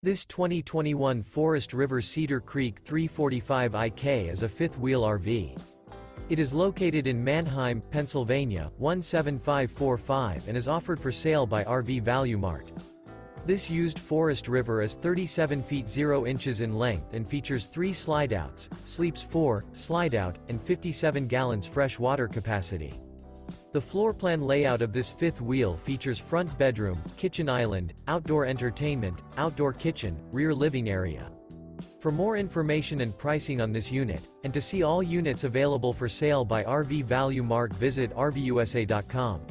This 2021 Forest River Cedar Creek 345 IK is a fifth-wheel RV. It is located in Manheim, Pennsylvania, 17545 and is offered for sale by RV Value Mart. This used Forest River is 37 feet 0 inches in length and features 3 slideouts, sleeps 4, slideout, and 57 gallons fresh water capacity. The floor plan layout of this fifth wheel features front bedroom, kitchen island, outdoor entertainment, outdoor kitchen, rear living area. For more information and pricing on this unit, and to see all units available for sale by RV Value Mart, visit RVUSA.com.